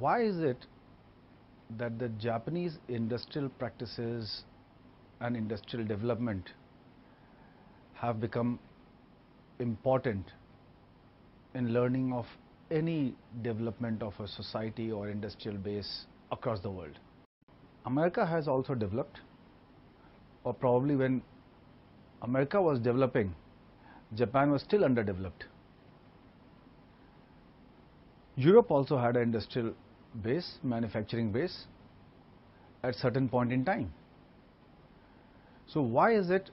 Why is it that the Japanese industrial practices and industrial development have become important in learning of any development of a society or industrial base across the world? America has also developed, or probably when America was developing, Japan was still underdeveloped. Europe also had an industrial base, manufacturing base at certain point in time. So why is it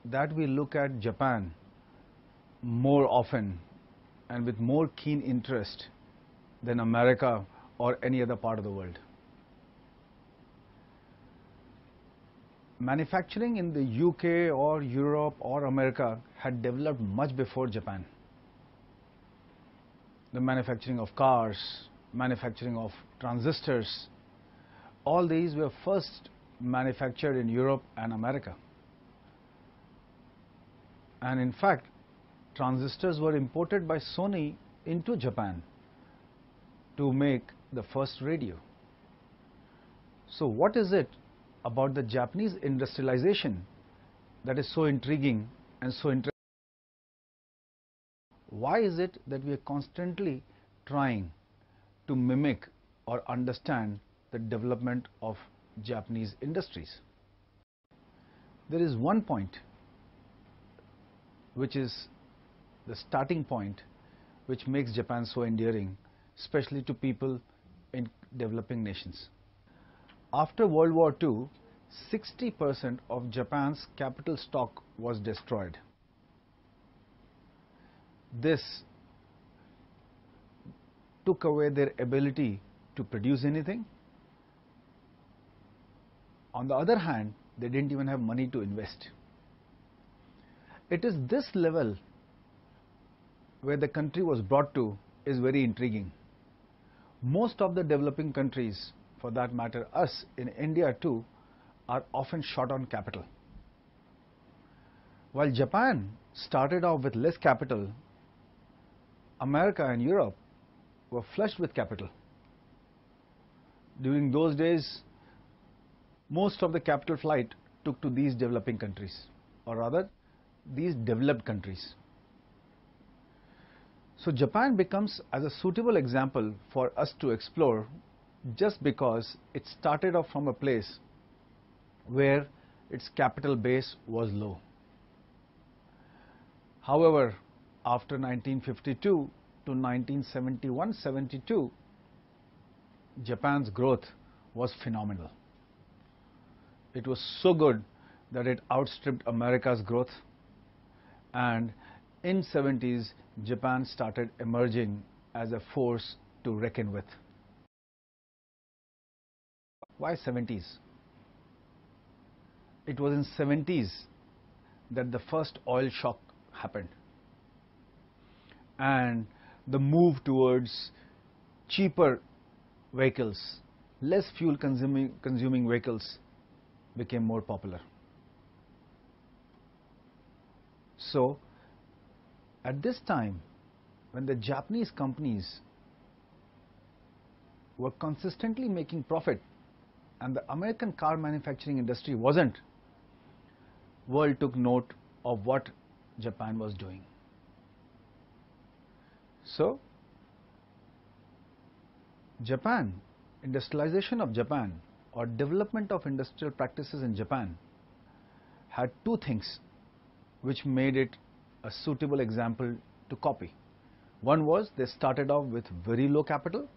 that we look at Japan more often and with more keen interest than America or any other part of the world? Manufacturing in the UK or Europe or America had developed much before Japan. The manufacturing of cars, manufacturing of transistors, all these were first manufactured in Europe and America. And in fact, transistors were imported by Sony into Japan to make the first radio. So what is it about the Japanese industrialization that is so intriguing and so interesting? Why is it that we are constantly trying to mimic or understand the development of Japanese industries? There is one point which is the starting point which makes Japan so endearing, especially to people in developing nations. After World War II, 60% of Japan's capital stock was destroyed. This took away their ability to produce anything. On the other hand, they didn't even have money to invest. It is this level where the country was brought to is very intriguing. Most of the developing countries, for that matter us in India too, are often short on capital. While Japan started off with less capital, America and Europe were flushed with capital. During those days, most of the capital flight took to these developing countries, or rather, these developed countries. So Japan becomes as a suitable example for us to explore just because it started off from a place where its capital base was low. However, after 1952 to 1971-72, Japan's growth was phenomenal. It was so good that it outstripped America's growth, and in 70s, Japan started emerging as a force to reckon with. Why 70s? It was in 70s that the first oil shock happened, and the move towards cheaper vehicles, less fuel consuming vehicles became more popular. So at this time, when the Japanese companies were consistently making profit and the American car manufacturing industry wasn't, world took note of what Japan was doing. So Japan, industrialization of Japan or development of industrial practices in Japan had two things which made it a suitable example to copy. One was they started off with very low capital,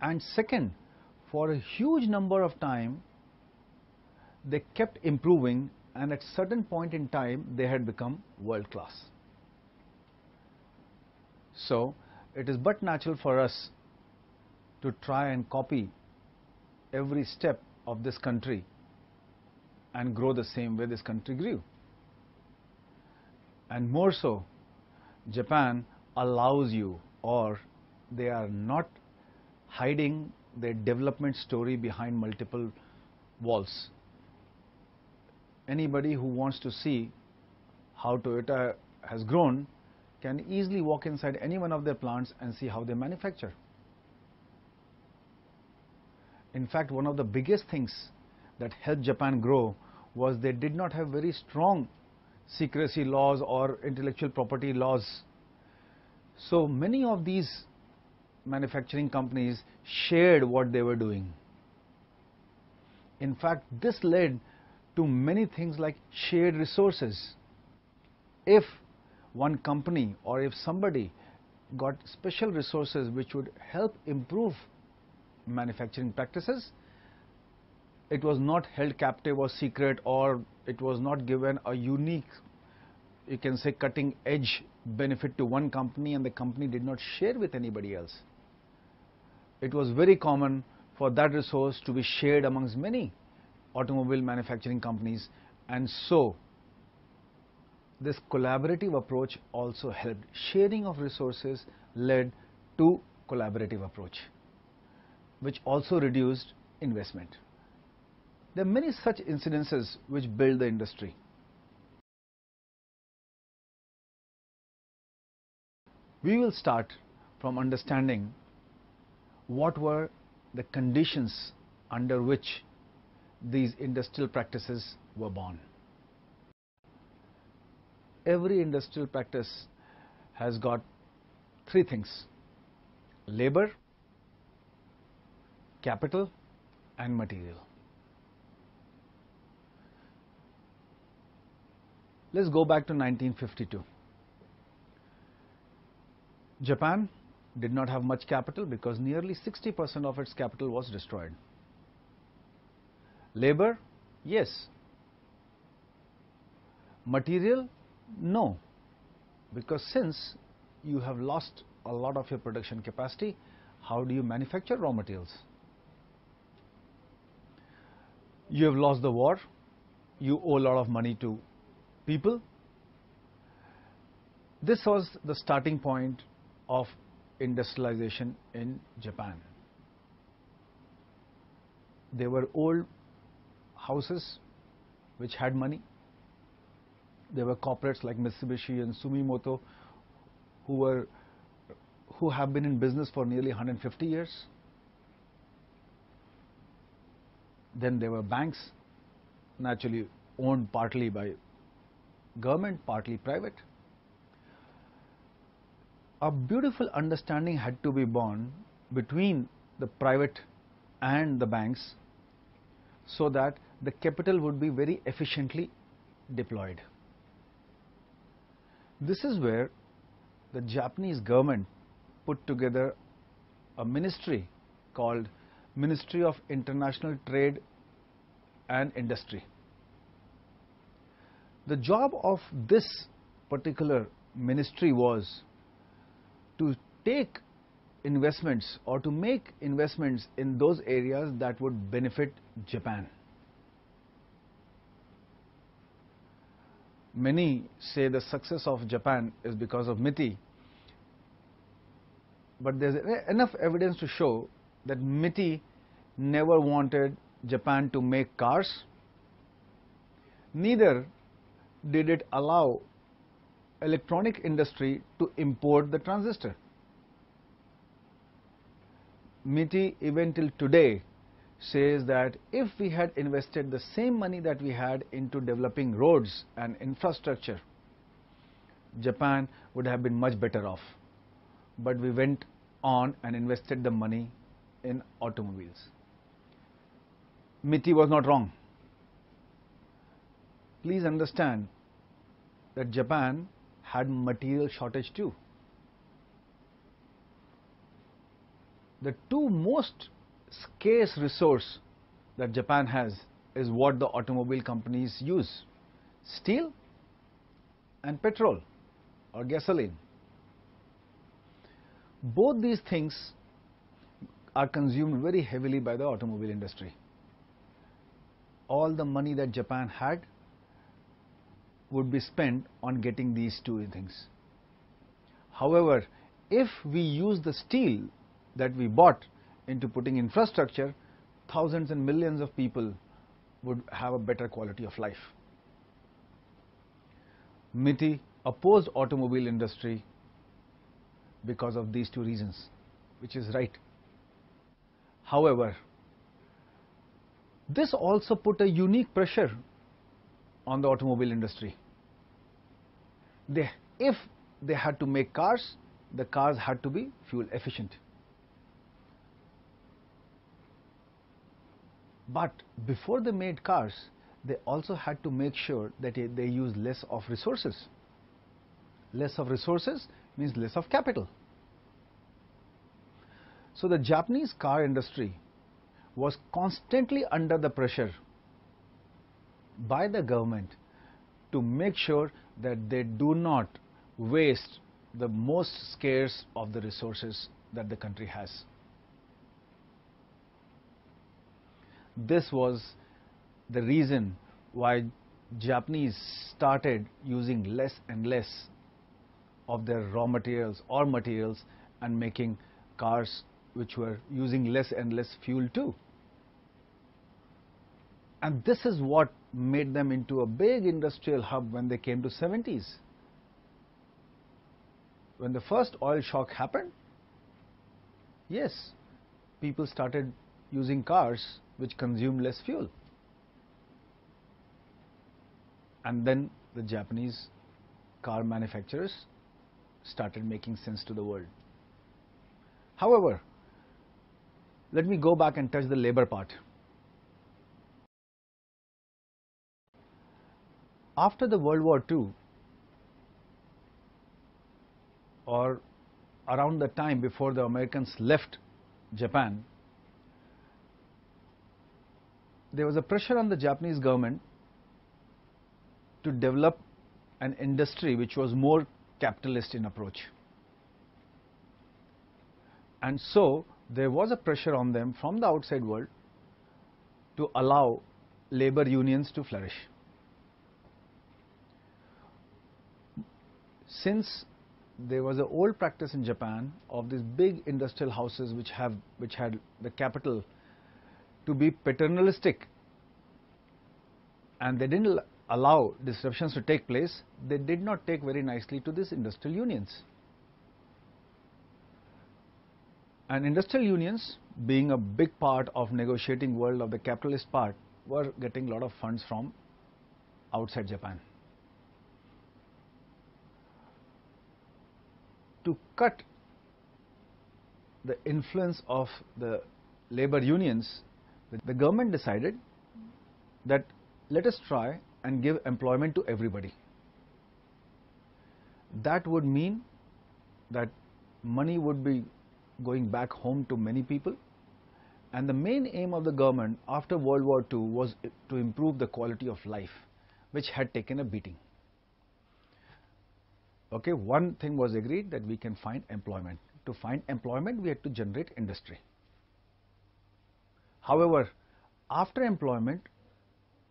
and second, for a huge number of time they kept improving, and at certain point in time they had become world class. So it is but natural for us to try and copy every step of this country and grow the same way this country grew. And more so, Japan allows you, or they are not hiding their development story behind multiple walls. Anybody who wants to see how Toyota has grown can easily walk inside any one of their plants and see how they manufacture. In fact, one of the biggest things that helped Japan grow was they did not have very strong secrecy laws or intellectual property laws. So many of these manufacturing companies shared what they were doing. In fact, this led to many things like shared resources. If one company or if somebody got special resources which would help improve manufacturing practices, it was not held captive or secret, or it was not given a unique, you can say, cutting edge benefit to one company and the company did not share with anybody else. It was very common for that resource to be shared amongst many automobile manufacturing companies, and so this collaborative approach also helped. Sharing of resources led to collaborative approach, which also reduced investment. There are many such incidences which build the industry. We will start from understanding what were the conditions under which these industrial practices were born. Every industrial practice has got three things: labor, capital, and material. Let's go back to 1952. Japan did not have much capital because nearly 60% of its capital was destroyed. Labor, yes. Material, no. Because since you have lost a lot of your production capacity, how do you manufacture raw materials? You have lost the war, you owe a lot of money to people. This was the starting point of industrialization in Japan. There were old houses which had money. There were corporates like Mitsubishi and Sumitomo who have been in business for nearly 150 years. Then there were banks, naturally owned partly by government, partly private. A beautiful understanding had to be born between the private and the banks so that the capital would be very efficiently deployed. This is where the Japanese government put together a ministry called Ministry of International Trade and Industry. The job of this particular ministry was to take investments or to make investments in those areas that would benefit Japan. Many say the success of Japan is because of MITI, but there's enough evidence to show that MITI never wanted Japan to make cars, neither did it allow electronic industry to import the transistor. MITI even till today says that if we had invested the same money that we had into developing roads and infrastructure, Japan would have been much better off. But we went on and invested the money in automobiles. MITI was not wrong. Please understand that Japan had material shortage too. The two most scarce resource that Japan has is what the automobile companies use: steel and petrol or gasoline. Both these things are consumed very heavily by the automobile industry. All the money that Japan had would be spent on getting these two things. However, if we use the steel that we bought into putting infrastructure, thousands and millions of people would have a better quality of life. MITI opposed automobile industry because of these two reasons, which is right. However, This also put a unique pressure on the automobile industry. If they had to make cars, the cars had to be fuel efficient. But before they made cars, they also had to make sure that they use less of resources. Less of resources means less of capital. So the Japanese car industry was constantly under the pressure by the government to make sure that they do not waste the most scarce of the resources that the country has. This was the reason why Japanese started using less and less of their raw materials or materials and making cars which were using less and less fuel too. And this is what made them into a big industrial hub when they came to 70s. When the first oil shock happened, yes, people started using cars which consume less fuel. And then the Japanese car manufacturers started making sense to the world. However, let me go back and touch the labor part. After the World War II, or around the time before the Americans left Japan, there was a pressure on the Japanese government to develop an industry which was more capitalist in approach. And so there was a pressure on them from the outside world to allow labor unions to flourish. Since there was an old practice in Japan of these big industrial houses which had the capital to be paternalistic, and they didn't allow disruptions to take place, they did not take very nicely to these industrial unions. And industrial unions, being a big part of negotiating world of the capitalist part, were getting a lot of funds from outside Japan. To cut the influence of the labor unions, the government decided that let us try and give employment to everybody. That would mean that money would be going back home to many people, and the main aim of the government after World War II was to improve the quality of life, which had taken a beating. Okay, one thing was agreed, that we can find employment. To find employment, we had to generate industry. However, after employment,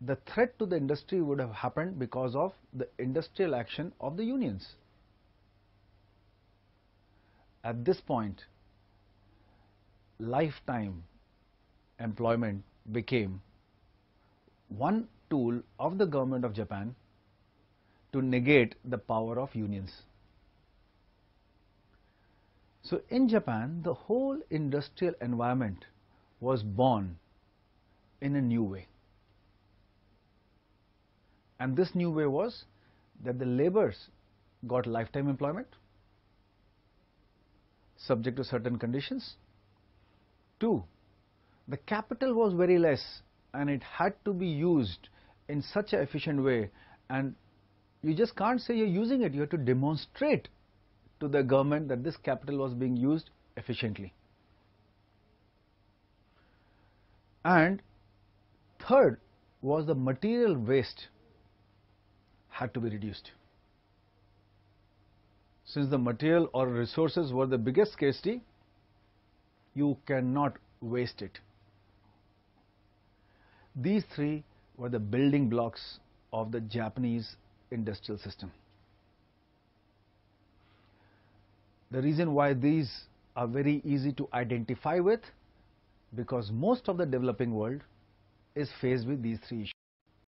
the threat to the industry would have happened because of the industrial action of the unions. At this point, lifetime employment became one tool of the government of Japan to negate the power of unions. So in Japan, the whole industrial environment was born in a new way. And this new way was that the laborers got lifetime employment, subject to certain conditions. 2, the capital was very less and it had to be used in such an efficient way, and you just can't say you're using it, you have to demonstrate to the government that this capital was being used efficiently. And 3rd was the material waste had to be reduced. Since the material or resources were the biggest scarcity, you cannot waste it. These 3 were the building blocks of the Japanese industrial system. The reason why these are very easy to identify with, because most of the developing world is faced with these 3